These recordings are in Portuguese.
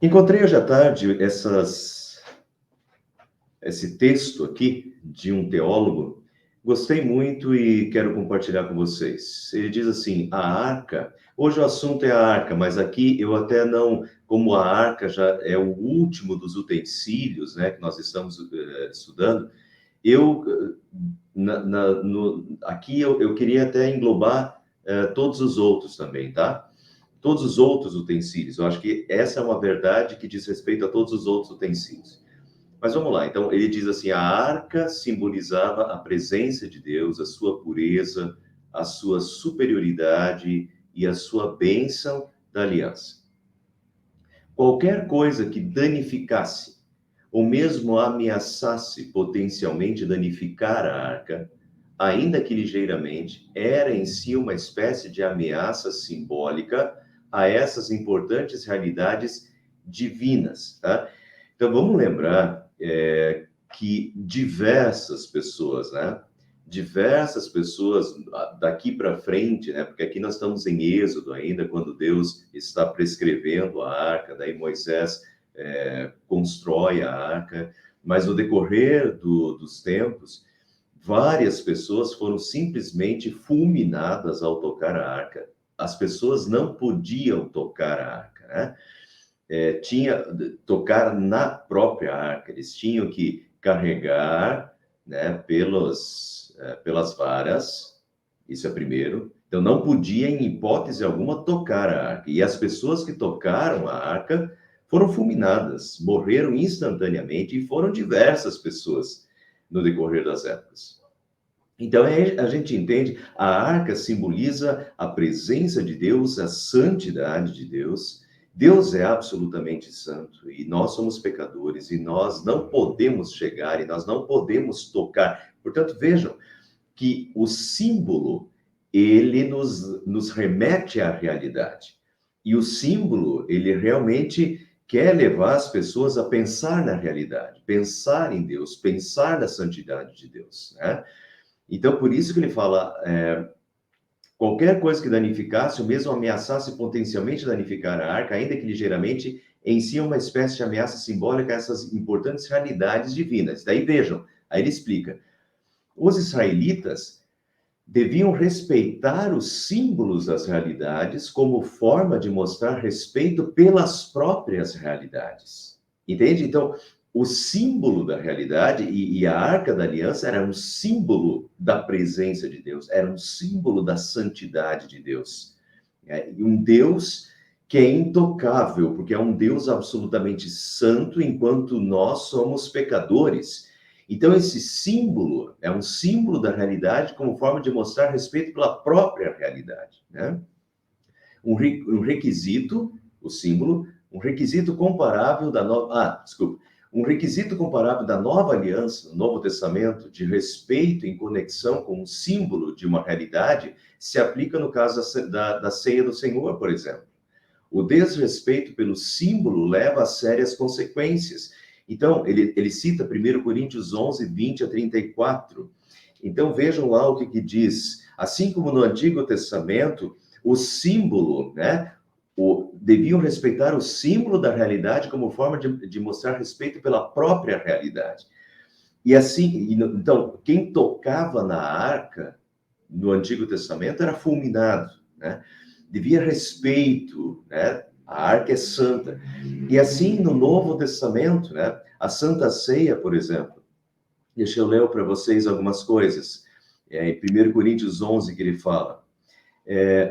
Encontrei hoje à tarde esse texto aqui de um teólogo, gostei muito e quero compartilhar com vocês. Ele diz assim: a arca, hoje o assunto é a arca, mas aqui eu até não, como a arca já é o último dos utensílios, né, que nós estamos estudando, eu, aqui eu queria até englobar todos os outros também, tá? Todos os outros utensílios. Eu acho que essa é uma verdade que diz respeito a todos os outros utensílios. Mas vamos lá. Então, ele diz assim: a arca simbolizava a presença de Deus, a sua pureza, a sua superioridade e a sua bênção da aliança. Qualquer coisa que danificasse ou mesmo ameaçasse potencialmente danificar a arca, ainda que ligeiramente, era em si uma espécie de ameaça simbólica a essas importantes realidades divinas, tá? Então, vamos lembrar que diversas pessoas, né? Diversas pessoas daqui para frente, né? Porque aqui nós estamos em Êxodo ainda, quando Deus está prescrevendo a arca, daí Moisés constrói a arca, mas no decorrer dos tempos, várias pessoas foram simplesmente fulminadas ao tocar a arca. As pessoas não podiam tocar a arca, né? Tinha tocar na própria arca, eles tinham que carregar, né, pelas varas, isso é primeiro. Então não podia em hipótese alguma tocar a arca. E as pessoas que tocaram a arca foram fulminadas, morreram instantaneamente e foram diversas pessoas no decorrer das épocas. Então, a gente entende, a arca simboliza a presença de Deus, a santidade de Deus. Deus é absolutamente santo e nós somos pecadores e nós não podemos chegar e nós não podemos tocar. Portanto, vejam que o símbolo, ele nos remete à realidade. E o símbolo, ele realmente quer levar as pessoas a pensar na realidade, pensar em Deus, pensar na santidade de Deus, né? Então, por isso que ele fala, qualquer coisa que danificasse, ou mesmo ameaçasse potencialmente danificar a arca, ainda que ligeiramente, em si é uma espécie de ameaça simbólica a essas importantes realidades divinas. Daí vejam, aí ele explica, os israelitas deviam respeitar os símbolos das realidades como forma de mostrar respeito pelas próprias realidades. Entende? Então, o símbolo da realidade e a Arca da Aliança era um símbolo da presença de Deus, era um símbolo da santidade de Deus. E um Deus que é intocável, porque é um Deus absolutamente santo, enquanto nós somos pecadores. Então, esse símbolo é um símbolo da realidade como forma de mostrar respeito pela própria realidade, né? Um requisito, o símbolo, um requisito comparável da nova... Um requisito comparável da nova aliança, no Novo Testamento, de respeito em conexão com um símbolo de uma realidade, se aplica no caso da ceia do Senhor, por exemplo. O desrespeito pelo símbolo leva a sérias consequências. Então, ele cita 1 Coríntios 11, 20 a 34. Então, vejam lá o que diz. Assim como no Antigo Testamento, o símbolo, né? Deviam respeitar o símbolo da realidade como forma de mostrar respeito pela própria realidade. E assim, então, quem tocava na arca no Antigo Testamento era fulminado, né? Devia respeito, né? A arca é santa. E assim, no Novo Testamento, né? A Santa Ceia, por exemplo. Deixa eu ler para vocês algumas coisas. Em 1 Coríntios 11, que ele fala.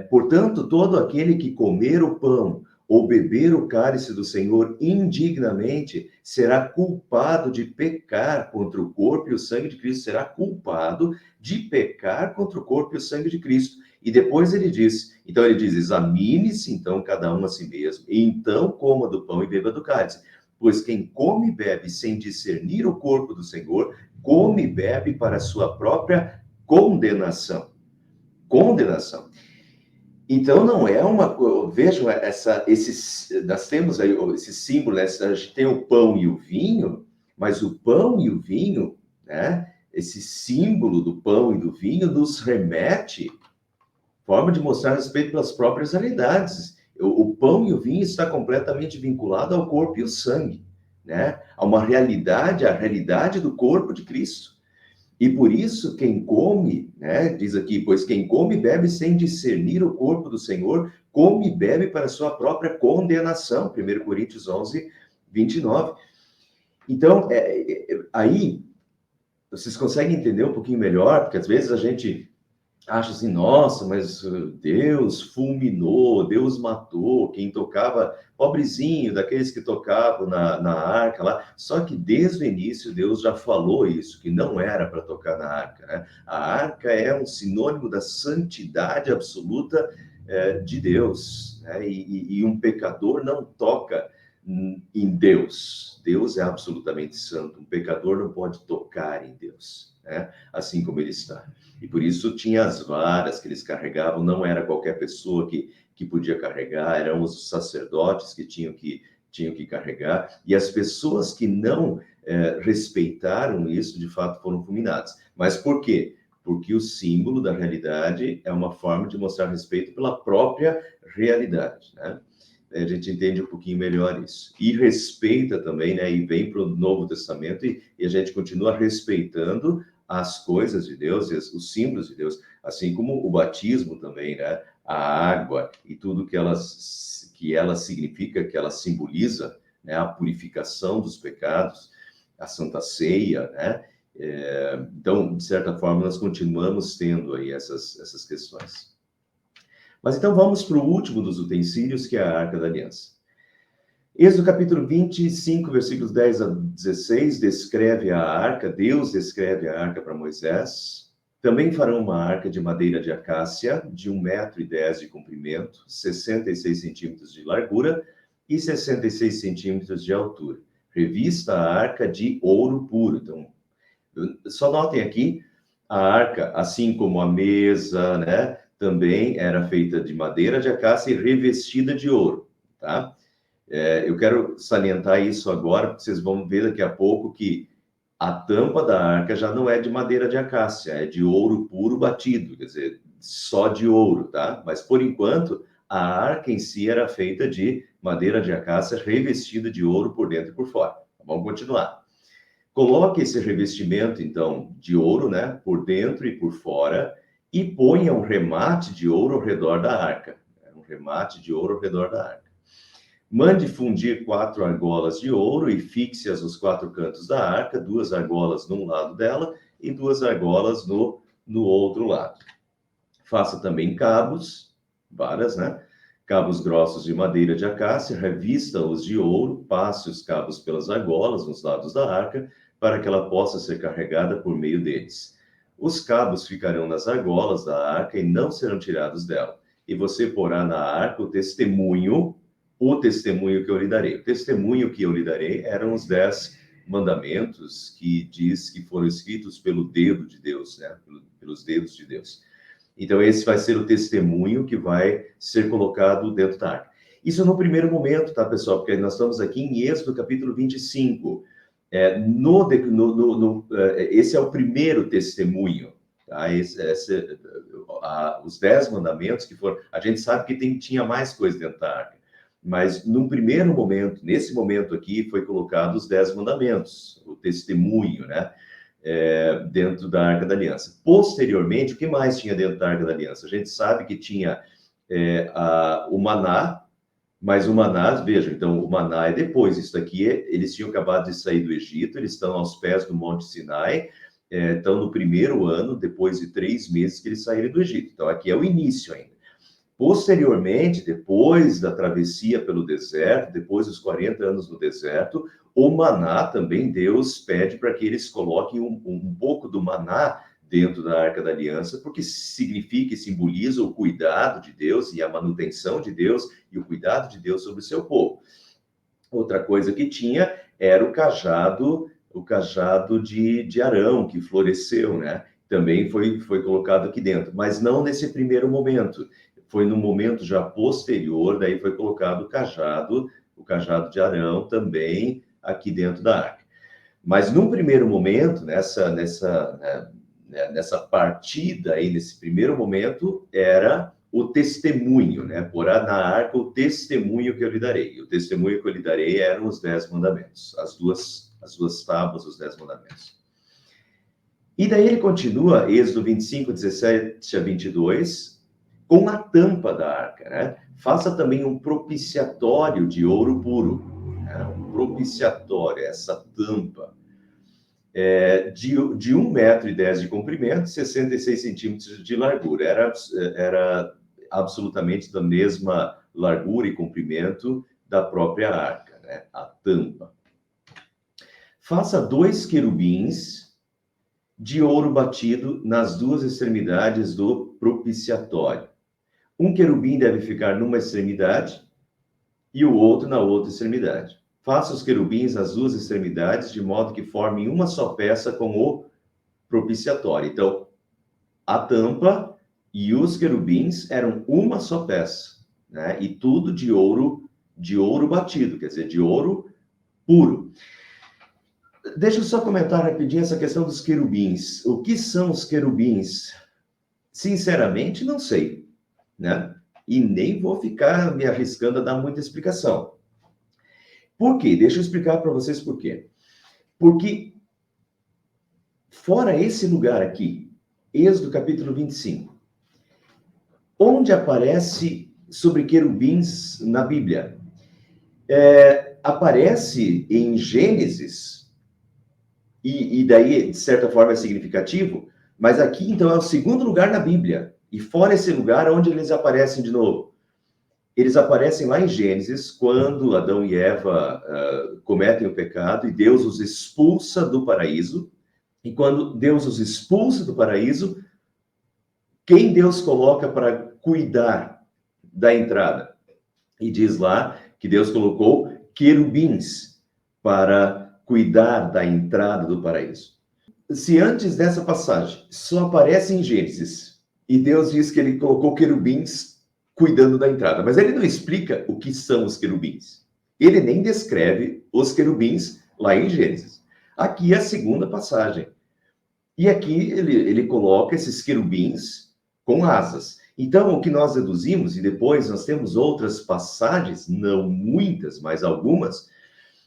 Portanto, todo aquele que comer o pão ou beber o cálice do Senhor indignamente será culpado de pecar contra o corpo e o sangue de Cristo, será culpado de pecar contra o corpo e o sangue de Cristo. E depois ele diz, examine-se então cada um a si mesmo, e então coma do pão e beba do cálice. Pois quem come e bebe sem discernir o corpo do Senhor, come e bebe para a sua própria condenação. Condenação. Então, não é uma... Vejam, nós temos aí esse símbolo, né? A gente tem o pão e o vinho, mas o pão e o vinho, né? Esse símbolo do pão e do vinho nos remete, forma de mostrar respeito pelas próprias realidades. O pão e o vinho está completamente vinculado ao corpo e ao sangue, né? A uma realidade, a realidade do corpo de Cristo. E por isso, quem come, né, diz aqui, pois quem come e bebe sem discernir o corpo do Senhor, come e bebe para sua própria condenação. 1 Coríntios 11, 29. Então, aí, vocês conseguem entender um pouquinho melhor, porque às vezes a gente acha assim, nossa, mas Deus fulminou, Deus matou quem tocava, pobrezinho, daqueles que tocavam na arca lá. Só que desde o início Deus já falou isso, que não era para tocar na arca, né? A arca é um sinônimo da santidade absoluta de Deus, né? E um pecador não toca em Deus. Deus é absolutamente santo. Um pecador não pode tocar em Deus, né? Assim como ele está. E por isso tinha as varas que eles carregavam, não era qualquer pessoa que podia carregar, eram os sacerdotes que tinham que carregar, e as pessoas que não respeitaram isso, de fato, foram fulminadas. Mas por quê? Porque o símbolo da realidade é uma forma de mostrar respeito pela própria realidade, né? A gente entende um pouquinho melhor isso. E respeita também, né? E vem para o Novo Testamento e a gente continua respeitando as coisas de Deus, os símbolos de Deus, assim como o batismo também, né? A água e tudo que ela significa, que ela simboliza, né? A purificação dos pecados, a Santa Ceia, né? Então, de certa forma, nós continuamos tendo aí essas questões. Mas então vamos para o último dos utensílios, que é a Arca da Aliança. Êxodo capítulo 25, versículos 10 a 16, descreve a arca, Deus descreve a arca para Moisés. Também farão uma arca de madeira de acácia, de 1,10 m de comprimento, 66 centímetros de largura e 66 centímetros de altura. Revista a arca de ouro puro. Então, só notem aqui, a arca, assim como a mesa, né, também era feita de madeira de acácia e revestida de ouro, tá? Eu quero salientar isso agora, porque vocês vão ver daqui a pouco que a tampa da arca já não é de madeira de acácia, é de ouro puro batido, quer dizer, só de ouro, tá? Mas, por enquanto, a arca em si era feita de madeira de acácia revestida de ouro por dentro e por fora. Vamos continuar. Coloque esse revestimento, então, de ouro, né, por dentro e por fora, e ponha um remate de ouro ao redor da arca. Um remate de ouro ao redor da arca. Mande fundir 4 argolas de ouro e fixe-as nos 4 cantos da arca, 2 argolas num lado dela e 2 argolas no outro lado. Faça também cabos, varas, né? Cabos grossos de madeira de acácia, revista-os de ouro, passe os cabos pelas argolas nos lados da arca, para que ela possa ser carregada por meio deles. Os cabos ficarão nas argolas da arca e não serão tirados dela. E você porá na arca o testemunho que eu lhe darei. O testemunho que eu lhe darei eram os 10 mandamentos que diz que foram escritos pelo dedo de Deus, né? Pelos dedos de Deus. Então, esse vai ser o testemunho que vai ser colocado dentro da arca. Isso no primeiro momento, tá, pessoal? Porque nós estamos aqui em Êxodo, capítulo 25. Esse é o primeiro testemunho, tá? Os 10 mandamentos que foram... A gente sabe que tinha mais coisa dentro da arca. Mas, num primeiro momento, nesse momento aqui, foi colocado os 10 mandamentos, o testemunho, né? Dentro da Arca da Aliança. Posteriormente, o que mais tinha dentro da Arca da Aliança? A gente sabe que tinha o maná, mas o maná, veja, então, o maná é depois. Isso daqui, eles tinham acabado de sair do Egito, eles estão aos pés do Monte Sinai, estão no primeiro ano, depois de 3 meses que eles saíram do Egito. Então, aqui é o início ainda. Posteriormente, depois da travessia pelo deserto, depois dos 40 anos no deserto, o maná também, Deus pede para que eles coloquem um pouco do maná dentro da Arca da Aliança, porque significa e simboliza o cuidado de Deus e a manutenção de Deus e o cuidado de Deus sobre o seu povo. Outra coisa que tinha era o cajado de Arão, que floresceu, né? Também foi colocado aqui dentro, mas não nesse primeiro momento. Foi no momento já posterior, daí foi colocado o cajado de Arão também aqui dentro da arca. Mas num primeiro momento, nessa partida aí, nesse primeiro momento, era o testemunho, né? Porá na arca o testemunho que eu lhe darei. O testemunho que eu lhe darei eram os 10 mandamentos, as duas tábuas, os 10 mandamentos. E daí ele continua, Êxodo 25, 17 a 22, com a tampa da arca, né? Faça também um propiciatório de ouro puro, né? Um propiciatório, essa tampa, de 1,10 metro de comprimento, 66 centímetros de largura. Era absolutamente da mesma largura e comprimento da própria arca, né? A tampa. Faça 2 querubins de ouro batido nas 2 extremidades do propiciatório. Um querubim deve ficar numa extremidade e o outro na outra extremidade. Faça os querubins nas 2 extremidades, de modo que formem uma só peça com o propiciatório. Então, a tampa e os querubins eram uma só peça, né? E tudo de ouro batido, quer dizer, de ouro puro. Deixa eu só comentar rapidinho essa questão dos querubins. O que são os querubins? Sinceramente, não sei, né? E nem vou ficar me arriscando a dar muita explicação. Por quê? Deixa eu explicar para vocês por quê. Porque, fora esse lugar aqui, Êxodo capítulo 25, onde aparece sobre querubins na Bíblia? Aparece em Gênesis, e daí, de certa forma, é significativo, mas aqui, então, é o segundo lugar na Bíblia. E fora esse lugar, onde eles aparecem de novo? Eles aparecem lá em Gênesis, quando Adão e Eva cometem o pecado e Deus os expulsa do paraíso. E quando Deus os expulsa do paraíso, quem Deus coloca para cuidar da entrada? E diz lá que Deus colocou querubins para cuidar da entrada do paraíso. Se antes dessa passagem só aparece em Gênesis, e Deus diz que ele colocou querubins cuidando da entrada, mas ele não explica o que são os querubins. Ele nem descreve os querubins lá em Gênesis. Aqui é a segunda passagem. E aqui ele coloca esses querubins com asas. Então, o que nós deduzimos, e depois nós temos outras passagens, não muitas, mas algumas,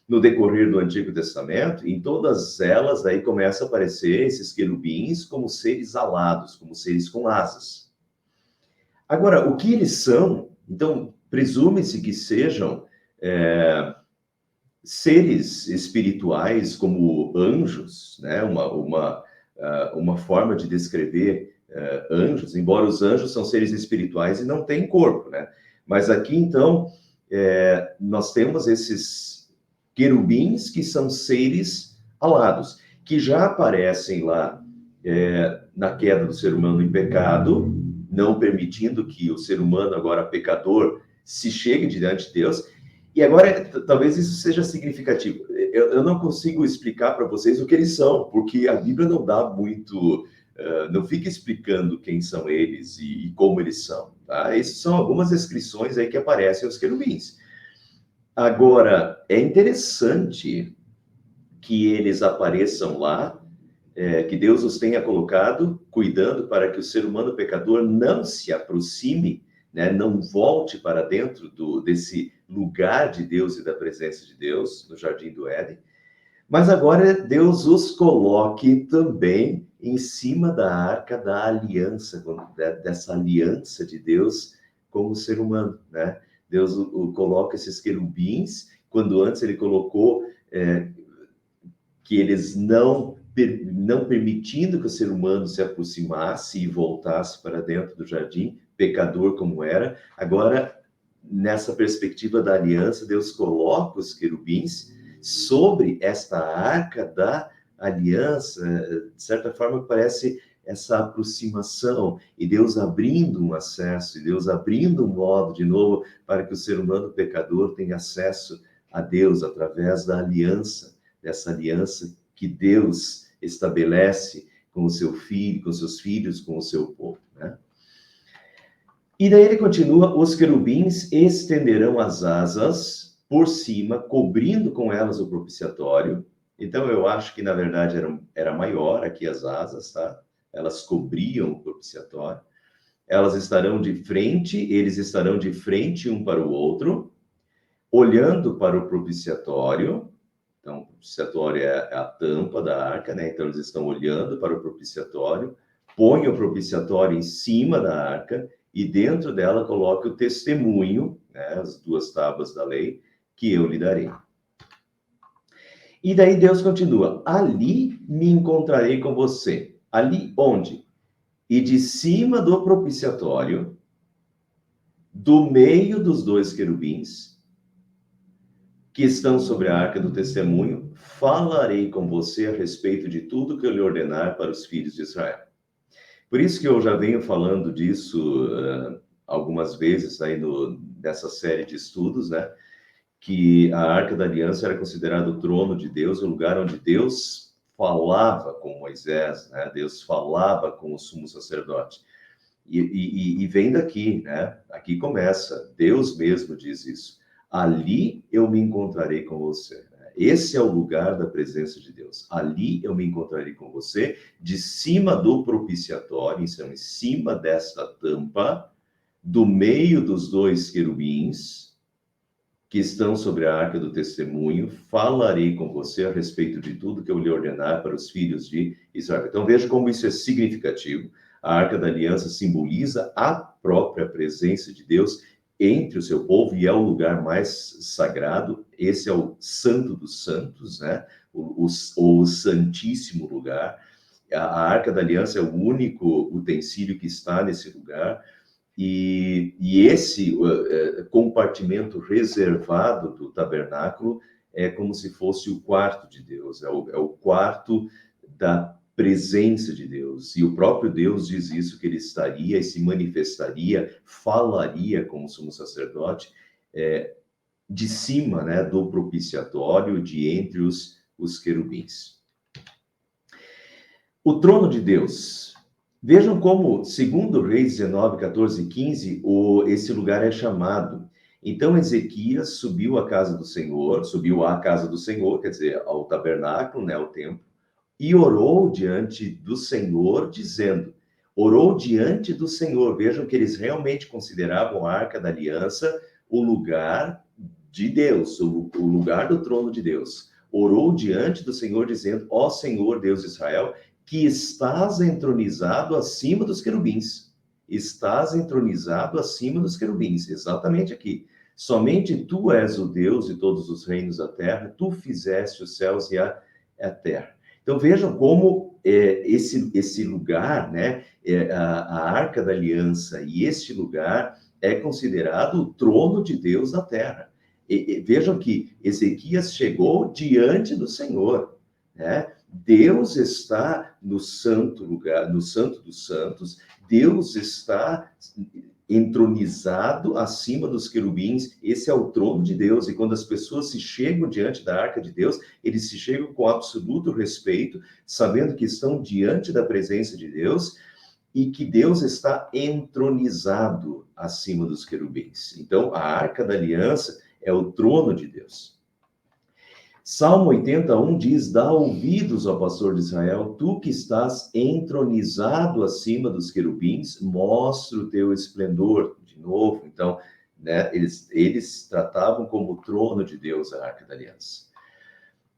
no decorrer do Antigo Testamento, em todas elas, aí começa a aparecer esses querubins como seres alados, como seres com asas. Agora, o que eles são? Então, presume-se que sejam seres espirituais como anjos, né? Uma forma de descrever anjos, embora os anjos são seres espirituais e não têm corpo, né? Mas aqui, então, nós temos esses querubins que são seres alados, que já aparecem lá na queda do ser humano em pecado, não permitindo que o ser humano, agora pecador, se chegue diante de Deus. E agora, talvez isso seja significativo. Eu não consigo explicar para vocês o que eles são, porque a Bíblia não dá muito, não fica explicando quem são eles e como eles são. Tá? Essas são algumas descrições aí que aparecem aos querubins. Agora, é interessante que eles apareçam lá, que Deus os tenha colocado, cuidando para que o ser humano pecador não se aproxime, né, não volte para dentro desse lugar de Deus e da presença de Deus, no Jardim do Éden. Mas agora Deus os coloque também em cima da arca da aliança, dessa aliança de Deus com o ser humano, né? Deus coloca esses querubins, quando antes ele colocou que eles não permitindo que o ser humano se aproximasse e voltasse para dentro do jardim, pecador como era, agora, nessa perspectiva da aliança, Deus coloca os querubins sobre esta arca da aliança, de certa forma parece essa aproximação, e Deus abrindo um acesso, e Deus abrindo um modo de novo para que o ser humano pecador tenha acesso a Deus através da aliança, dessa aliança que Deus estabelece com o seu filho, com seus filhos, com o seu povo, né? E daí ele continua, os querubins estenderão as asas por cima, cobrindo com elas o propiciatório. Então eu acho que na verdade era maior aqui as asas, tá? Elas cobriam o propiciatório. elas estarão de frente, eles estarão de frente um para o outro, olhando para o propiciatório. Então, o propiciatório é a tampa da arca, né? Então, eles estão olhando para o propiciatório, põe o propiciatório em cima da arca e dentro dela coloque o testemunho, né? As 2 tábuas da lei, que eu lhe darei. E daí Deus continua: ali me encontrarei com você. Ali onde? E de cima do propiciatório, do meio dos 2 querubins, que estão sobre a arca do testemunho, falarei com você a respeito de tudo que eu lhe ordenar para os filhos de Israel. Por isso que eu já venho falando disso algumas vezes aí nessa série de estudos, né? Que a Arca da Aliança era considerada o trono de Deus, o lugar onde Deus falava com Moisés, né? Deus falava com o sumo sacerdote. E vem daqui, né? Aqui começa, Deus mesmo diz isso. Ali eu me encontrarei com você. Esse é o lugar da presença de Deus. Ali eu me encontrarei com você, de cima do propiciatório, então, em cima desta tampa, do meio dos 2 querubins, que estão sobre a arca do testemunho, falarei com você a respeito de tudo que eu lhe ordenar para os filhos de Israel. Então veja como isso é significativo. A arca da aliança simboliza a própria presença de Deus entre o seu povo e é o lugar mais sagrado. Esse é o Santo dos Santos, né? O Santíssimo Lugar. A arca da aliança é o único utensílio que está nesse lugar. E esse compartimento reservado do tabernáculo é como se fosse o quarto de Deus, é o quarto da presença de Deus. E o próprio Deus diz isso, que ele estaria e se manifestaria, falaria como sumo sacerdote, de cima, né, do propiciatório, de entre os querubins. O trono de Deus. Vejam como, segundo Reis 19, 14 e 15, esse lugar é chamado. Então, Ezequias subiu à casa do Senhor, quer dizer, ao tabernáculo, né, ao templo, e orou diante do Senhor, dizendo, orou diante do Senhor. Vejam que eles realmente consideravam a Arca da Aliança o lugar de Deus, o lugar do trono de Deus. Orou diante do Senhor, dizendo, ó Senhor, Deus de Israel, que estás entronizado acima dos querubins. Estás entronizado acima dos querubins, exatamente aqui. Somente tu és o Deus de todos os reinos da terra, tu fizeste os céus e a terra. Então vejam como esse lugar, né, a Arca da Aliança e este lugar é considerado o trono de Deus na terra. Vejam que Ezequias chegou diante do Senhor, né? Deus está no santo lugar, no Santo dos Santos, Deus está entronizado acima dos querubins, esse é o trono de Deus, e quando as pessoas se chegam diante da arca de Deus, eles se chegam com absoluto respeito, sabendo que estão diante da presença de Deus, e que Deus está entronizado acima dos querubins. Então, a arca da aliança é o trono de Deus. Salmo 81 diz, dá ouvidos ao pastor de Israel, tu que estás entronizado acima dos querubins, mostra o teu esplendor. De novo, então, né, eles tratavam como o trono de Deus a Arca da Aliança.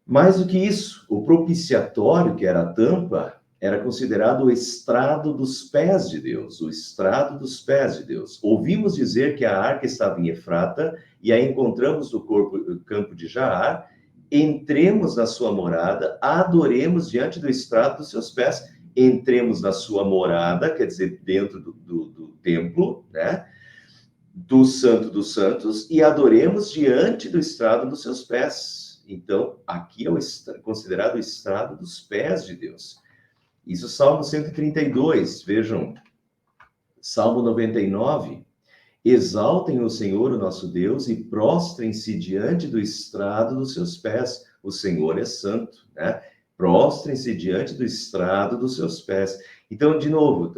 Mais do que isso, o propiciatório, que era a tampa, era considerado o estrado dos pés de Deus, o estrado dos pés de Deus. Ouvimos dizer que a arca estava em Efrata, e a encontramos no campo de Jaar. Entremos na sua morada, adoremos diante do estrado dos seus pés. Entremos na sua morada, quer dizer, dentro do templo, né? Do Santo dos Santos, e adoremos diante do estrado dos seus pés. Então, aqui é considerado o estrado dos pés de Deus. Isso, Salmo 132, vejam, Salmo 99, exaltem o Senhor, o nosso Deus, e prostrem-se diante do estrado dos seus pés. O Senhor é santo, né? Prostrem-se diante do estrado dos seus pés. Então, de novo,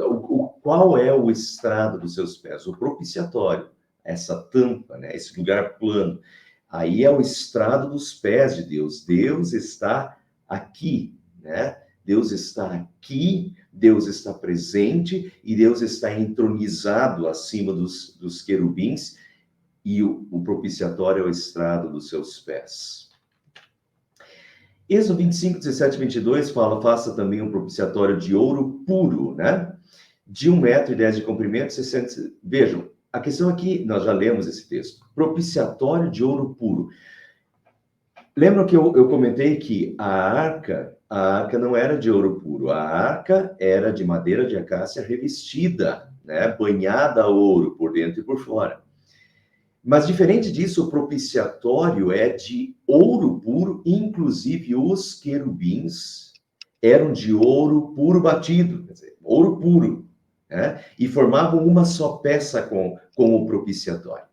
qual é o estrado dos seus pés? O propiciatório, essa tampa, né? Esse lugar plano. Aí é o estrado dos pés de Deus. Deus está aqui, né? Deus está aqui Deus está presente e Deus está entronizado acima dos querubins, e o propiciatório é o estrado dos seus pés. Êxodo 25, 17 e 22 fala, faça também um propiciatório de ouro puro, né? De 1,10 m de comprimento, 60... Vejam, a questão aqui, nós já lemos esse texto, propiciatório de ouro puro. Lembram que eu comentei que a arca não era de ouro puro, a arca era de madeira de acácia revestida, né? Banhada a ouro por dentro e por fora. Mas, diferente disso, o propiciatório é de ouro puro, inclusive os querubins eram de ouro puro batido, quer dizer, ouro puro, né? E formavam uma só peça com o propiciatório.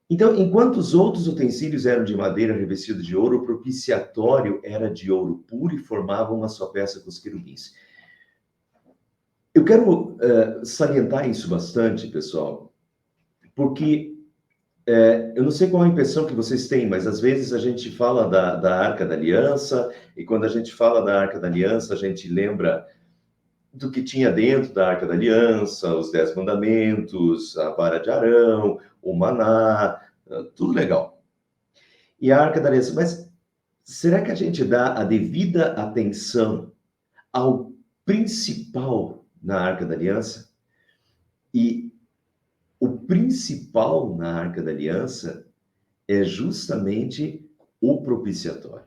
Então, enquanto os outros utensílios eram de madeira revestida de ouro, o propiciatório era de ouro puro e formava uma só peça com os querubins. Eu quero salientar isso bastante, pessoal, porque eu não sei qual a impressão que vocês têm, mas às vezes a gente fala da Arca da Aliança, e quando a gente fala da Arca da Aliança, a gente lembra do que tinha dentro da Arca da Aliança, os 10 mandamentos, a vara de Arão, o maná, tudo legal. E a Arca da Aliança, mas será que a gente dá a devida atenção ao principal na Arca da Aliança? E o principal na Arca da Aliança é justamente o propiciatório.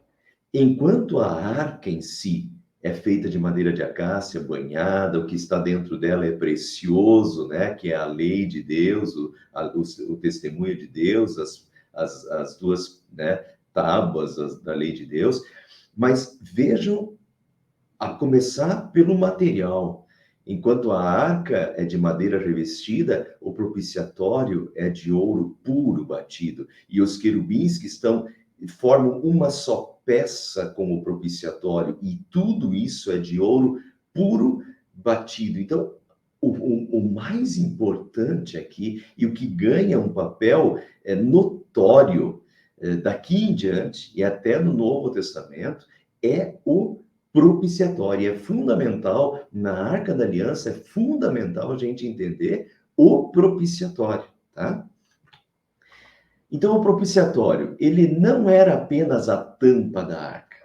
Enquanto a arca em si é feita de madeira de acácia, banhada, o que está dentro dela é precioso, né? Que é a lei de Deus, o testemunho de Deus, as duas, né, tábuas da lei de Deus. Mas vejam, a começar pelo material. Enquanto a arca é de madeira revestida, o propiciatório é de ouro puro batido. E os querubins que formam uma só peça com o propiciatório. E tudo isso é de ouro puro batido. Então, o mais importante aqui, e o que ganha um papel notório daqui em diante, e até no Novo Testamento, é o propiciatório. É fundamental, na Arca da Aliança, é fundamental a gente entender o propiciatório, tá? Então, o propiciatório, ele não era apenas a tampa da arca.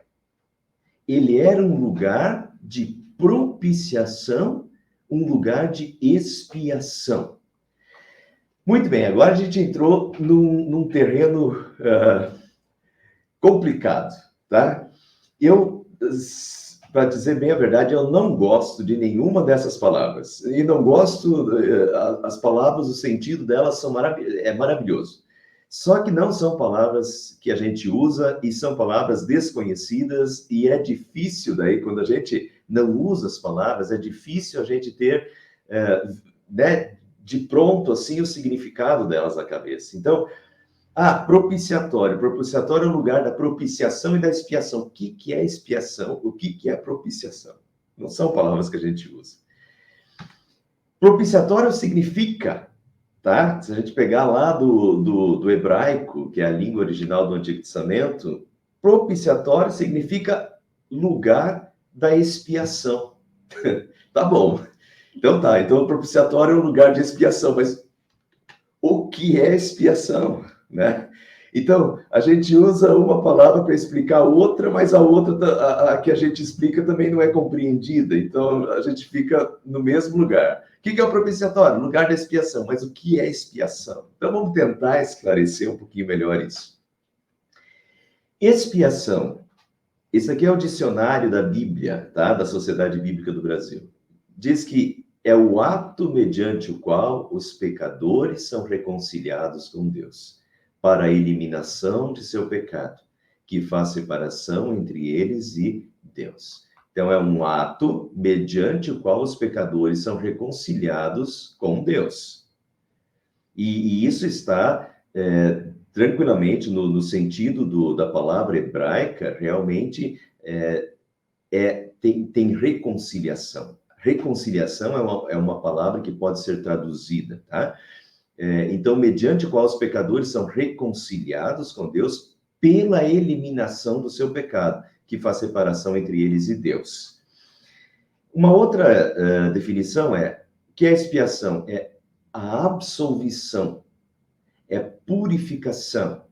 Ele era um lugar de propiciação, um lugar de expiação. Muito bem, agora a gente entrou num terreno complicado, tá? Para dizer bem a verdade, eu não gosto de nenhuma dessas palavras. E não gosto, as palavras, o sentido delas é maravilhoso. Só que não são palavras que a gente usa e são palavras desconhecidas, e é difícil daí, quando a gente não usa as palavras, é difícil a gente ter, né, de pronto, assim, o significado delas na cabeça. Então, propiciatório. Propiciatório é o lugar da propiciação e da expiação. O que é expiação? O que é propiciação? Não são palavras que a gente usa. Propiciatório significa, tá? Se a gente pegar lá do hebraico, que é a língua original do Antigo Testamento, propiciatório significa lugar da expiação. Tá bom. Então o propiciatório é um lugar de expiação, mas o que é expiação? Né? Então, a gente usa uma palavra para explicar outra, mas a outra, a que a gente explica também não é compreendida. Então, a gente fica no mesmo lugar. O que é o propiciatório? Lugar da expiação. Mas o que é expiação? Então, vamos tentar esclarecer um pouquinho melhor isso. Expiação. Esse aqui é o dicionário da Bíblia, tá? Da Sociedade Bíblica do Brasil. Diz que é o ato mediante o qual os pecadores são reconciliados com Deus, para a eliminação de seu pecado, que faz separação entre eles e Deus. Então, é um ato mediante o qual os pecadores são reconciliados com Deus. E isso está tranquilamente no sentido da palavra hebraica, realmente tem reconciliação. Reconciliação é uma palavra que pode ser traduzida, tá? Então, mediante o qual os pecadores são reconciliados com Deus pela eliminação do seu pecado, que faz separação entre eles e Deus. Uma outra definição é que a expiação é a absolvição, é purificação,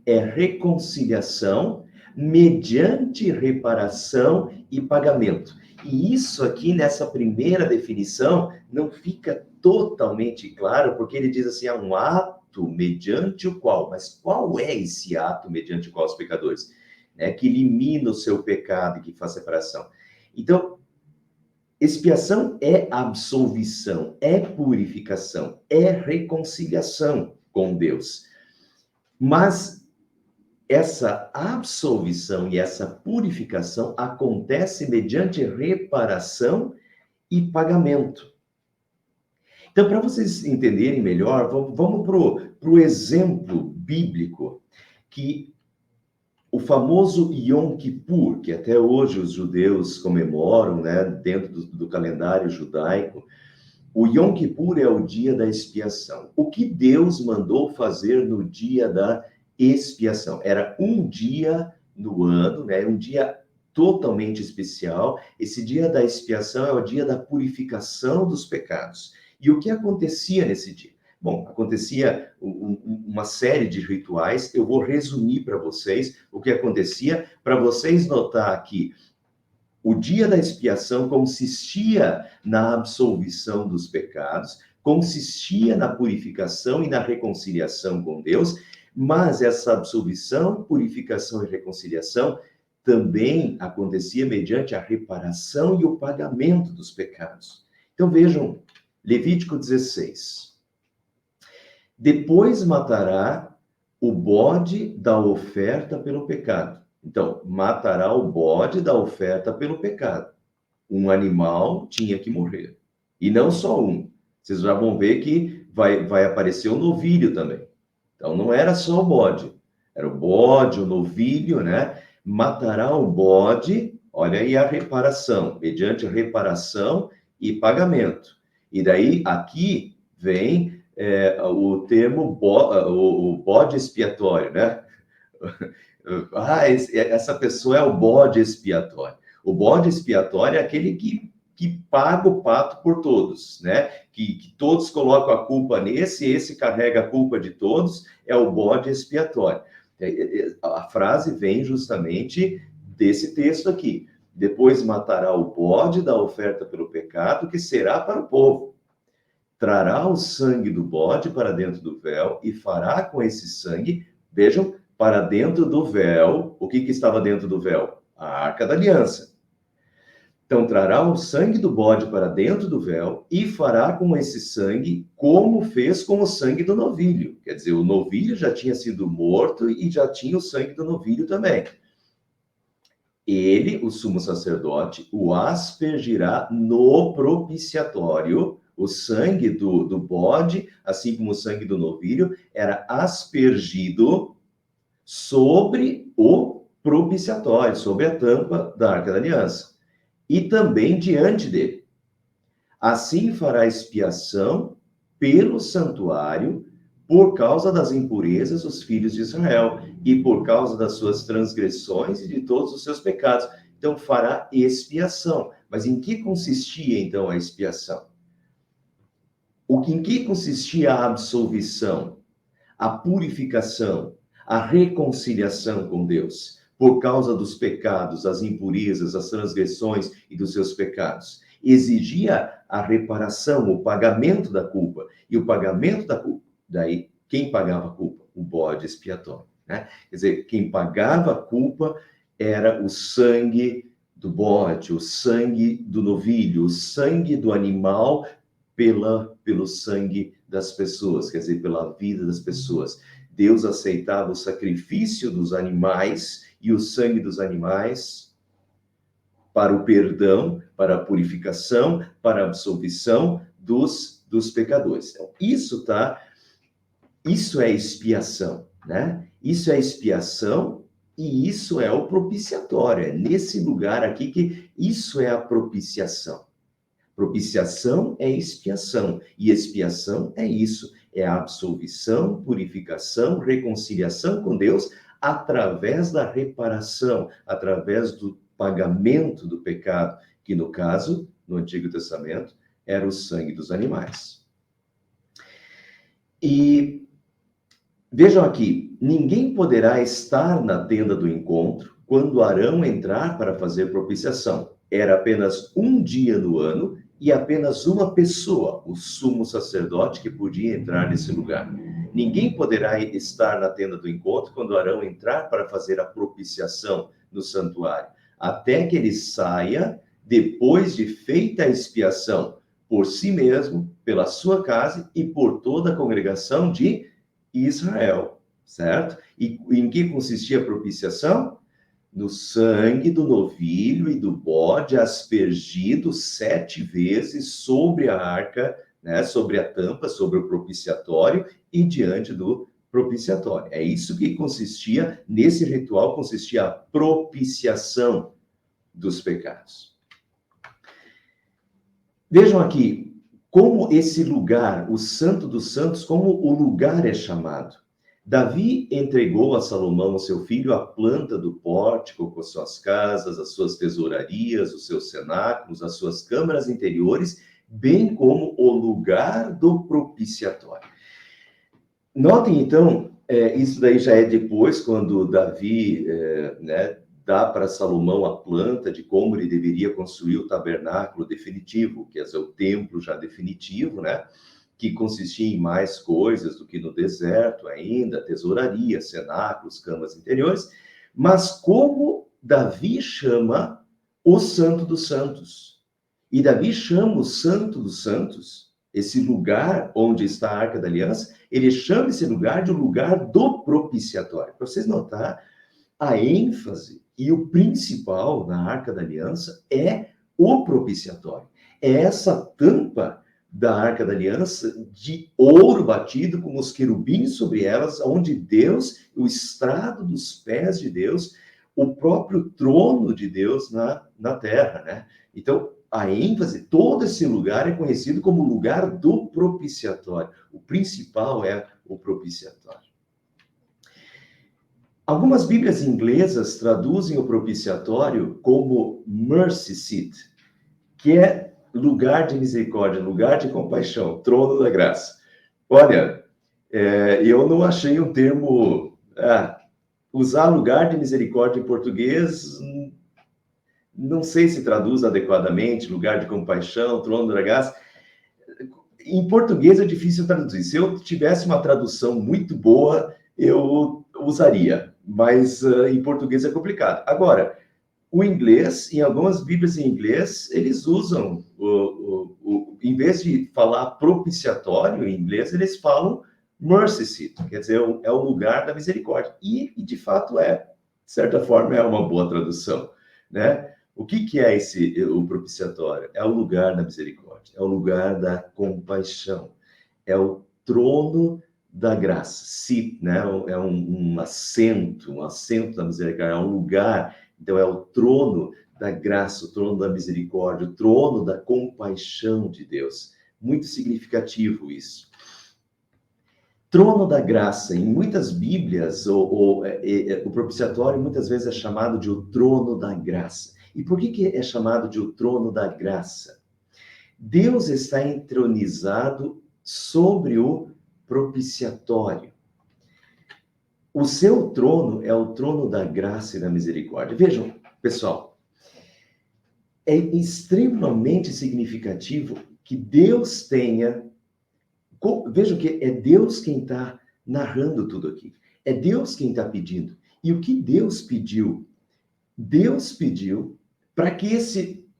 é reconciliação mediante reparação e pagamento. E isso aqui, nessa primeira definição, não fica totalmente claro, porque ele diz assim, um ato mediante o qual, mas qual é esse ato mediante o qual os pecadores? Que elimina o seu pecado e que faz separação. Então, expiação é absolvição, é purificação, é reconciliação com Deus. Mas essa absolvição e essa purificação acontece mediante reparação e pagamento. Então, para vocês entenderem melhor, vamos para o exemplo bíblico, que o famoso Yom Kippur, que até hoje os judeus comemoram, dentro do calendário judaico, o Yom Kippur é o dia da expiação. O que Deus mandou fazer no dia da expiação? Era um dia no ano, um dia totalmente especial. Esse dia da expiação é o dia da purificação dos pecados. E o que acontecia nesse dia? Bom, acontecia uma série de rituais. Eu vou resumir para vocês o que acontecia, para vocês notar que o dia da expiação consistia na absolvição dos pecados, consistia na purificação e na reconciliação com Deus, mas essa absolvição, purificação e reconciliação também acontecia mediante a reparação e o pagamento dos pecados. Então vejam, Levítico 16. Depois matará o bode da oferta pelo pecado. Então, matará o bode da oferta pelo pecado. Um animal tinha que morrer. E não só um. Vocês já vão ver que vai aparecer o novilho também. Então, não era só o bode. Era o bode, o novilho, Matará o bode, olha aí a reparação, mediante reparação e pagamento. E daí, aqui vem o termo o bode expiatório, essa pessoa é o bode expiatório. O bode expiatório é aquele que paga o pato por todos, Que todos colocam a culpa nesse, esse carrega a culpa de todos, é o bode expiatório. A frase vem justamente desse texto aqui. Depois matará o bode da oferta pelo pecado, que será para o povo. Trará o sangue do bode para dentro do véu e fará com esse sangue, vejam, para dentro do véu. O que estava dentro do véu? A Arca da Aliança. Então, trará o sangue do bode para dentro do véu e fará com esse sangue como fez com o sangue do novilho. Quer dizer, o novilho já tinha sido morto e já tinha o sangue do novilho também. Ele, o sumo sacerdote, o aspergirá no propiciatório. O sangue do bode, assim como o sangue do novilho, era aspergido sobre o propiciatório, sobre a tampa da Arca da Aliança, e também diante dele. Assim fará expiação pelo santuário por causa das impurezas dos filhos de Israel e por causa das suas transgressões e de todos os seus pecados. Então fará expiação. Mas em que consistia então a expiação? Em que consistia a absolvição, a purificação, a reconciliação com Deus, por causa dos pecados, as impurezas, as transgressões e dos seus pecados? Exigia a reparação, o pagamento da culpa. E o pagamento da culpa, daí, quem pagava a culpa? O bode expiatório, Quer dizer, quem pagava a culpa era o sangue do bode, o sangue do novilho, o sangue do animal pelo sangue das pessoas, quer dizer, pela vida das pessoas. Deus aceitava o sacrifício dos animais e o sangue dos animais para o perdão, para a purificação, para a absolvição dos pecadores. Então, isso é expiação, Isso é expiação e isso é o propiciatório. É nesse lugar aqui que isso é a propiciação. Propiciação é expiação, e expiação é isso, é a absolvição, purificação, reconciliação com Deus através da reparação, através do pagamento do pecado que no caso, no Antigo Testamento, era o sangue dos animais. E vejam aqui, ninguém poderá estar na tenda do encontro quando Arão entrar para fazer propiciação. Era apenas um dia no ano e apenas uma pessoa, o sumo sacerdote, que podia entrar nesse lugar. Ninguém poderá estar na tenda do encontro quando Arão entrar para fazer a propiciação no santuário, até que ele saia depois de feita a expiação por si mesmo, pela sua casa e por toda a congregação de Israel, certo? E em que consistia a propiciação? No sangue do novilho e do bode aspergido 7 vezes sobre a arca, né, sobre a tampa, sobre o propiciatório e diante do propiciatório. É isso que consistia, nesse ritual consistia a propiciação dos pecados. Vejam aqui como esse lugar, o Santo dos Santos, como o lugar é chamado. Davi entregou a Salomão, seu filho, a planta do pórtico com as suas casas, as suas tesourarias, os seus cenáculos, as suas câmaras interiores, bem como o lugar do propiciatório. Notem, então, isso daí já é depois, quando Davi dá para Salomão a planta de como ele deveria construir o tabernáculo definitivo, que é o templo já definitivo, né? Que consistia em mais coisas do que no deserto ainda, tesouraria, cenáculos, camas interiores, mas como Davi chama o Santo dos Santos. E Davi chama o Santo dos Santos, esse lugar onde está a Arca da Aliança, ele chama esse lugar de um lugar do propiciatório. Para vocês notar, a ênfase e o principal na Arca da Aliança é o propiciatório. É essa tampa da Arca da Aliança de ouro batido com os querubins sobre elas, onde Deus, o estrado dos pés de Deus, o próprio trono de Deus na terra, né? Então, a ênfase, todo esse lugar é conhecido como o lugar do propiciatório. O principal é o propiciatório. Algumas Bíblias inglesas traduzem o propiciatório como mercy seat, que é lugar de misericórdia, lugar de compaixão, trono da graça. Olha, eu não achei um termo... usar lugar de misericórdia em português, não sei se traduz adequadamente, lugar de compaixão, trono da graça. Em português é difícil traduzir. Se eu tivesse uma tradução muito boa, eu usaria, mas em português é complicado. Agora, o inglês, em algumas Bíblias em inglês, eles usam, em vez de falar propiciatório em inglês, eles falam mercy seat, quer dizer, é o lugar da misericórdia. E de fato de certa forma, é uma boa tradução, né? O que é o propiciatório? É o lugar da misericórdia, é o lugar da compaixão, é o trono da graça. Seat, né? É um assento da misericórdia, é um lugar. Então, é o trono da graça, o trono da misericórdia, o trono da compaixão de Deus. Muito significativo isso. Trono da graça. Em muitas Bíblias, o propiciatório muitas vezes é chamado de o trono da graça. E por que é chamado de o trono da graça? Deus está entronizado sobre o propiciatório. O seu trono é o trono da graça e da misericórdia. Vejam, pessoal, é extremamente significativo que Deus tenha... Vejam que é Deus quem está narrando tudo aqui. É Deus quem está pedindo. E o que Deus pediu? Deus pediu para que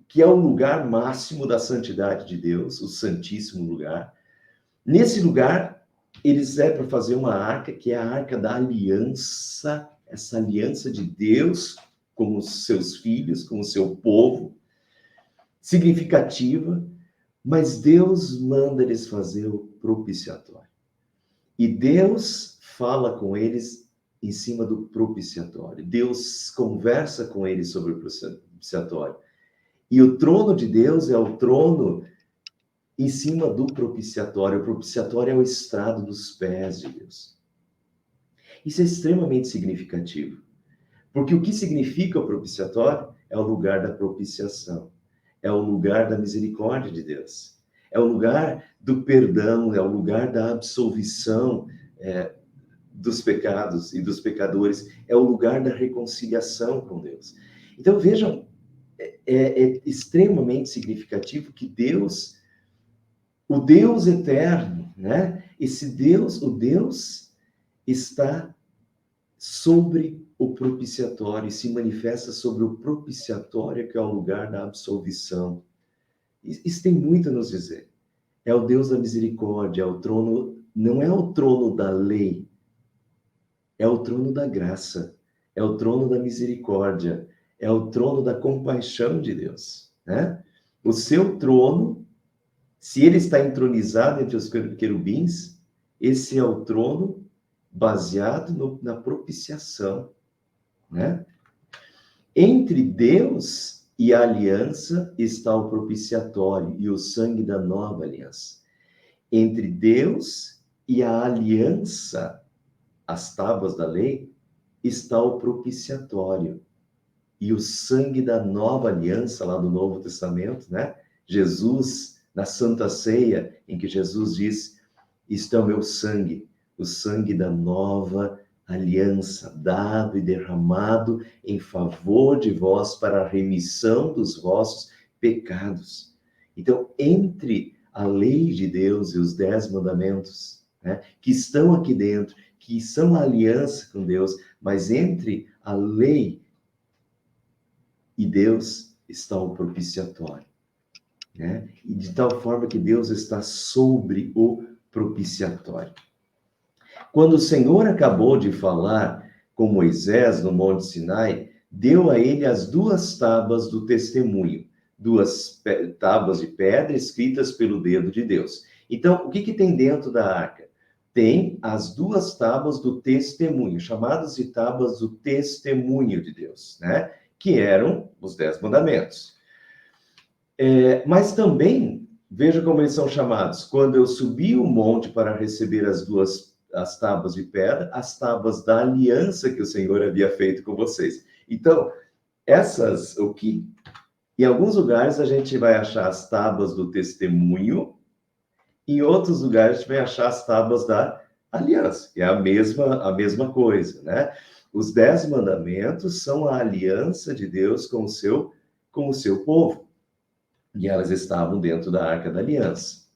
que é o lugar máximo da santidade de Deus, o santíssimo lugar, nesse lugar, eles é para fazer uma arca, que é a arca da aliança, essa aliança de Deus com os seus filhos, com o seu povo, significativa, mas Deus manda eles fazer o propiciatório. E Deus fala com eles em cima do propiciatório. Deus conversa com eles sobre o propiciatório. E o trono de Deus é o trono em cima do propiciatório. O propiciatório é o estrado dos pés de Deus. Isso é extremamente significativo. Porque o que significa o propiciatório é o lugar da propiciação. é o lugar da misericórdia de Deus. É o lugar do perdão, é o lugar da absolvição dos pecados e dos pecadores, é o lugar da reconciliação com Deus. Então, vejam, é extremamente significativo que Deus, o Deus eterno, né? Esse Deus, o Deus está sobre o propiciatório e se manifesta sobre o propiciatório, que é o lugar da absolvição. Isso tem muito a nos dizer. É o Deus da misericórdia, é o trono, não é o trono da lei, é o trono da graça, é o trono da misericórdia, é o trono da compaixão de Deus, né? O seu trono, se ele está entronizado entre os querubins, esse é o trono baseado na propiciação, né? Entre Deus e a aliança está o propiciatório e o sangue da nova aliança. Entre Deus e a aliança, as tábuas da lei, está o propiciatório e o sangue da nova aliança, lá do Novo Testamento, né? Jesus, na Santa Ceia, em que Jesus diz: isto é o meu sangue, o sangue da nova aliança, dado e derramado em favor de vós para a remissão dos vossos pecados. Então, entre a lei de Deus e os 10 mandamentos, né, que estão aqui dentro, que são a aliança com Deus, mas entre a lei e Deus está o propiciatório, né? E de tal forma que Deus está sobre o propiciatório. Quando o Senhor acabou de falar com Moisés no Monte Sinai, deu a ele as 2 tábuas do testemunho, 2 tábuas de pedra escritas pelo dedo de Deus. Então, o que tem dentro da arca? Tem as 2 tábuas do testemunho, chamadas de tábuas do testemunho de Deus, né? Que eram os 10 mandamentos. Mas também, veja como eles são chamados. Quando eu subi o monte para receber as tábuas de pedra, as tábuas da aliança que o Senhor havia feito com vocês. Então, em alguns lugares a gente vai achar as tábuas do testemunho, em outros lugares a gente vai achar as tábuas da aliança, que é a mesma coisa, né? Os 10 mandamentos são a aliança de Deus com o seu povo. E elas estavam dentro da Arca da Aliança.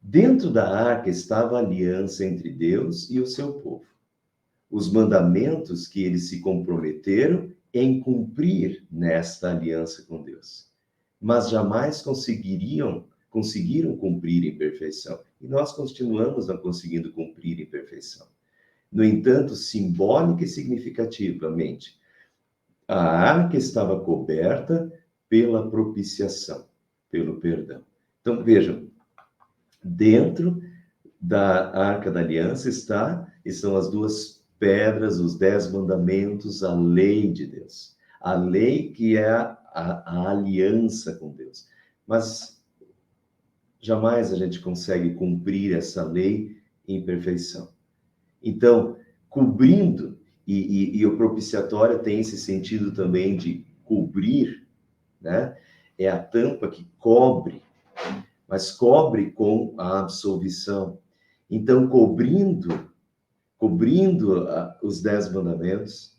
Dentro da arca estava a aliança entre Deus e o seu povo. Os mandamentos que eles se comprometeram em cumprir nesta aliança com Deus. Mas jamais conseguiram cumprir em perfeição. E nós continuamos não conseguindo cumprir em perfeição. No entanto, simbólica e significativamente, a arca estava coberta pela propiciação, pelo perdão. Então, vejam, dentro da Arca da Aliança estão as 2 pedras, os 10 mandamentos, a lei de Deus. A lei que é a aliança com Deus. Mas jamais a gente consegue cumprir essa lei em perfeição. Então, cobrindo, e o propiciatório tem esse sentido também de cobrir, né? É a tampa que cobre, mas cobre com a absolvição. Então, cobrindo os 10 mandamentos,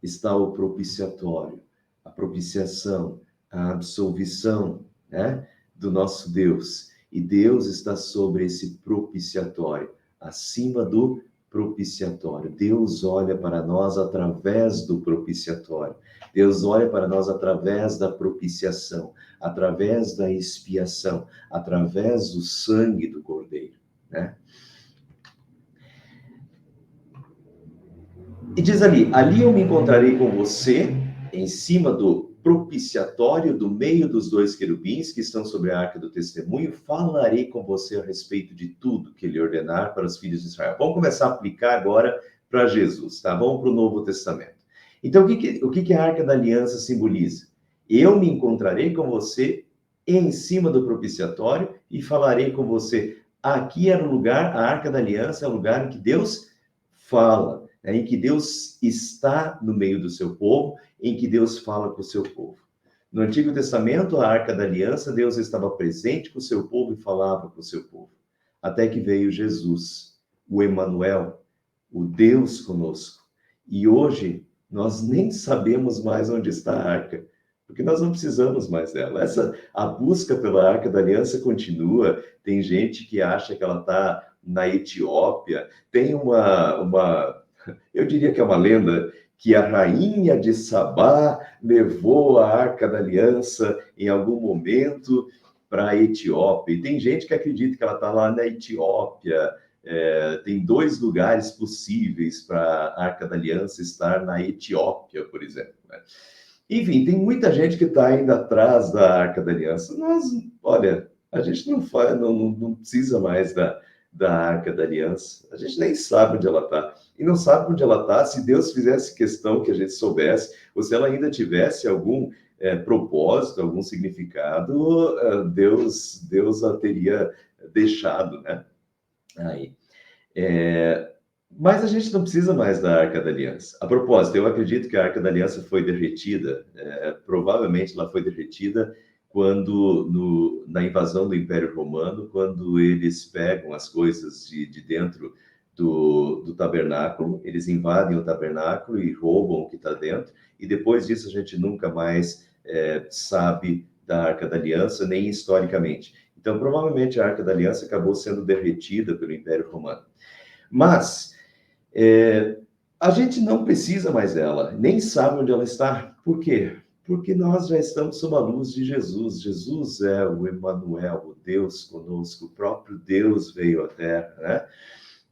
está o propiciatório, a propiciação, a absolvição, né, do nosso Deus. E Deus está sobre esse propiciatório, acima do propiciatório. Deus olha para nós através do propiciatório. Deus olha para nós através da propiciação, através da expiação, através do sangue do Cordeiro, né? E diz ali eu me encontrarei com você, em cima do propiciatório, do meio dos 2 querubins que estão sobre a arca do testemunho, falarei com você a respeito de tudo que ele ordenar para os filhos de Israel. Vamos começar a aplicar agora para Jesus, tá? Vamos para o Novo Testamento. Então, o que a arca da aliança simboliza? Eu me encontrarei com você em cima do propiciatório e falarei com você. Aqui era o lugar, a arca da aliança é o lugar em que Deus fala, em que Deus está no meio do seu povo, em que Deus fala com o seu povo. No Antigo Testamento, a Arca da Aliança, Deus estava presente com o seu povo e falava com o seu povo. Até que veio Jesus, o Emanuel, o Deus conosco. E hoje, nós nem sabemos mais onde está a Arca, porque nós não precisamos mais dela. A busca pela Arca da Aliança continua. Tem gente que acha que ela está na Etiópia. Tem eu diria que é uma lenda, que a rainha de Sabá levou a Arca da Aliança em algum momento para a Etiópia. E tem gente que acredita que ela está lá na Etiópia. Tem 2 lugares possíveis para a Arca da Aliança estar na Etiópia, por exemplo, né? Enfim, tem muita gente que está indo atrás da Arca da Aliança. Olha, a gente não precisa mais da Arca da Aliança. A gente nem sabe onde ela está. E não sabe onde ela está. Se Deus fizesse questão que a gente soubesse, ou se ela ainda tivesse algum propósito, algum significado, Deus a teria deixado, né? Aí. Mas a gente não precisa mais da Arca da Aliança. A propósito, eu acredito que a Arca da Aliança foi derretida, provavelmente ela foi derretida na invasão do Império Romano, quando eles pegam as coisas de dentro do tabernáculo, eles invadem o tabernáculo e roubam o que está dentro, e depois disso a gente nunca mais sabe da Arca da Aliança, nem historicamente. Então, provavelmente a Arca da Aliança acabou sendo derretida pelo Império Romano. Mas a gente não precisa mais dela, nem sabe onde ela está. Por quê? Porque nós já estamos sob a luz de Jesus. Jesus é o Emanuel, o Deus conosco, o próprio Deus veio à Terra, né?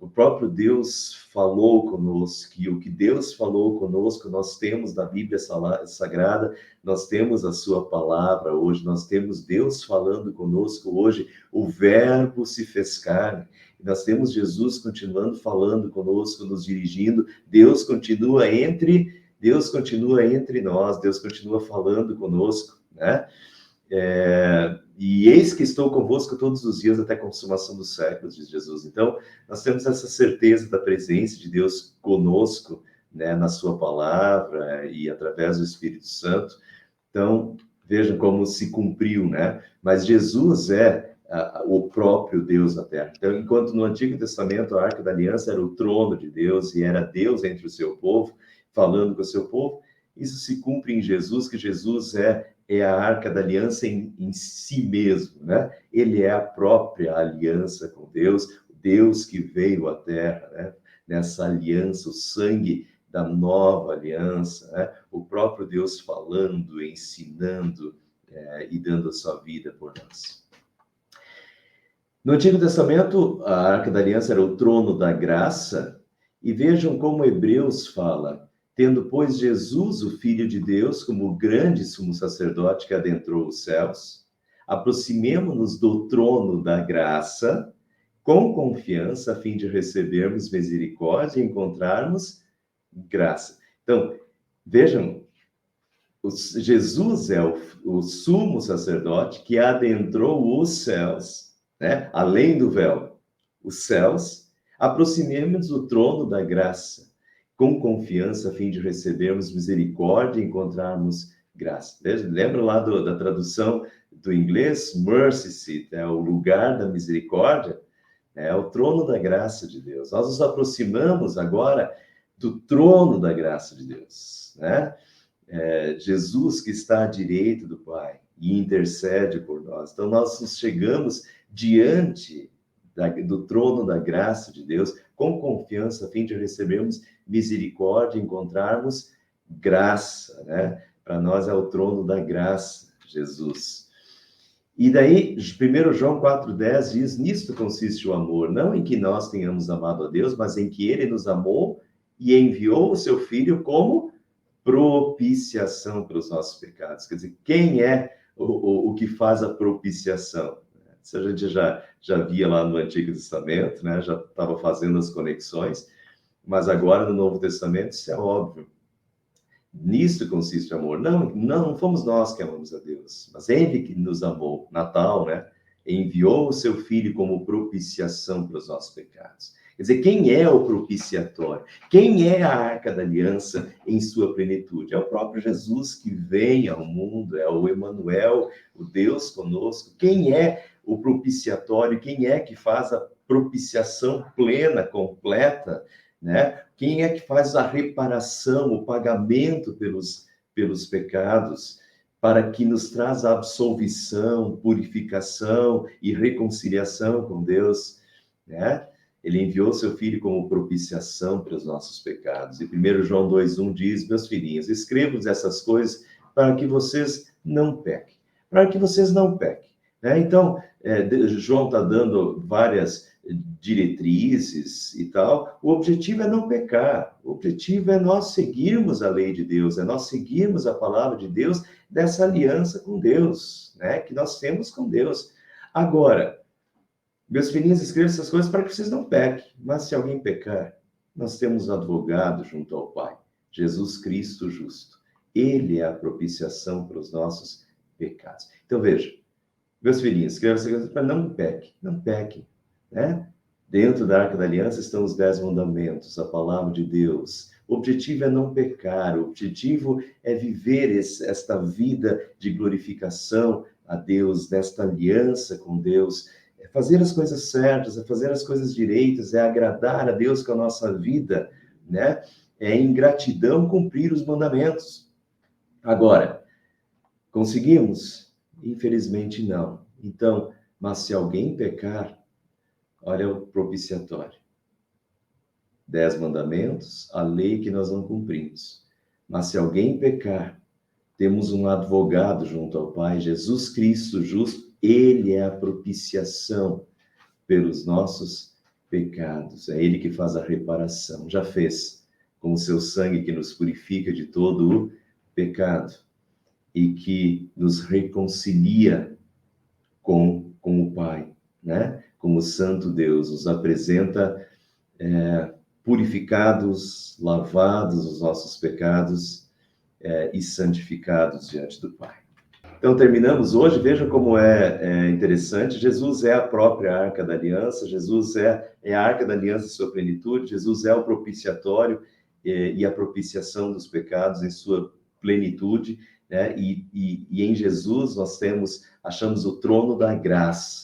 O próprio Deus falou conosco, e o que Deus falou conosco, nós temos na Bíblia Sagrada, nós temos a sua palavra hoje, nós temos Deus falando conosco hoje, o Verbo se fez carne, nós temos Jesus continuando falando conosco, nos dirigindo, Deus continua entre nós, Deus continua falando conosco, né? E eis que estou convosco todos os dias até a consumação dos séculos, diz Jesus. Então, nós temos essa certeza da presença de Deus conosco, né, na sua palavra e através do Espírito Santo. Então, vejam como se cumpriu, né? Mas Jesus é o próprio Deus na terra. Então, enquanto no Antigo Testamento a Arca da Aliança era o trono de Deus e era Deus entre o seu povo, falando com o seu povo, isso se cumpre em Jesus, que Jesus é a Arca da Aliança em si mesmo, né? Ele é a própria aliança com Deus, Deus que veio à Terra, né? Nessa aliança, o sangue da nova aliança, né? O próprio Deus falando, ensinando e dando a sua vida por nós. No Antigo Testamento, a Arca da Aliança era o trono da graça, e vejam como Hebreus fala: tendo, pois, Jesus, o Filho de Deus, como o grande sumo sacerdote que adentrou os céus, aproximemo-nos do trono da graça com confiança, a fim de recebermos misericórdia e encontrarmos graça. Então, vejam, Jesus é o sumo sacerdote que adentrou os céus, né? Além do véu, os céus, aproximemo-nos do trono da graça com confiança, a fim de recebermos misericórdia e encontrarmos graça. Lembra lá da tradução do inglês? Mercy seat, é o lugar da misericórdia, é o trono da graça de Deus. Nós nos aproximamos agora do trono da graça de Deus, né? Jesus que está à direita do Pai e intercede por nós. Então, nós nos chegamos diante do trono da graça de Deus, com confiança, a fim de recebermos misericórdia, encontrarmos graça, né? Para nós é o trono da graça, Jesus. E daí, 1 João 4,10 diz: nisto consiste o amor, não em que nós tenhamos amado a Deus, mas em que Ele nos amou e enviou o seu Filho como propiciação pelos nossos pecados. Quer dizer, quem é o que faz a propiciação? Isso a gente já via lá no Antigo Testamento, né? Já estava fazendo as conexões, mas agora no Novo Testamento isso é óbvio. Nisso consiste o amor. Não fomos nós que amamos a Deus, mas Ele que nos amou. Natal, né? Enviou o seu Filho como propiciação para os nossos pecados. Quer dizer, quem é o propiciatório? Quem é a Arca da Aliança em sua plenitude? É o próprio Jesus que vem ao mundo, é o Emanuel, o Deus conosco. Quem é o propiciatório? Quem é que faz a propiciação plena, completa, né? Quem é que faz a reparação, o pagamento pelos pecados, para que nos traz a absolvição, purificação e reconciliação com Deus, né? Ele enviou seu Filho como propiciação para os nossos pecados. E 1 João 2,1 diz, meus filhinhos, escrevo-vos essas coisas para que vocês não pequem. Para que vocês não pequem. Né? Então, João está dando várias diretrizes e tal. O objetivo é não pecar. O objetivo é nós seguirmos a lei de Deus, é nós seguirmos a palavra de Deus, dessa aliança com Deus, né? Que nós temos com Deus. Agora, meus filhinhos, escrevam essas coisas para que vocês não pequem. Mas se alguém pecar, nós temos um advogado junto ao Pai, Jesus Cristo justo. Ele é a propiciação para os nossos pecados. Então, veja, meus filhinhos, escrevam essas coisas para não pequem. Não pequem, né? Dentro da Arca da Aliança estão os 10 mandamentos, a palavra de Deus. O objetivo é não pecar, o objetivo é viver esta vida de glorificação a Deus, desta aliança com Deus, é fazer as coisas certas, é fazer as coisas direitas, é agradar a Deus com a nossa vida, né? É em gratidão cumprir os mandamentos. Agora, conseguimos? Infelizmente não. Então, mas se alguém pecar, olha o propiciatório. 10 mandamentos, a lei que nós não cumprimos. Mas se alguém pecar, temos um advogado junto ao Pai, Jesus Cristo justo, ele é a propiciação pelos nossos pecados. É ele que faz a reparação. Já fez com o seu sangue que nos purifica de todo o pecado e que nos reconcilia com o Pai, né? Como Santo Deus, nos apresenta purificados, lavados os nossos pecados e santificados diante do Pai. Então, terminamos hoje. Veja como é interessante. Jesus é a própria Arca da Aliança, Jesus é a Arca da Aliança em sua plenitude, Jesus é o propiciatório e a propiciação dos pecados em sua plenitude, né? E em Jesus nós achamos o trono da graça.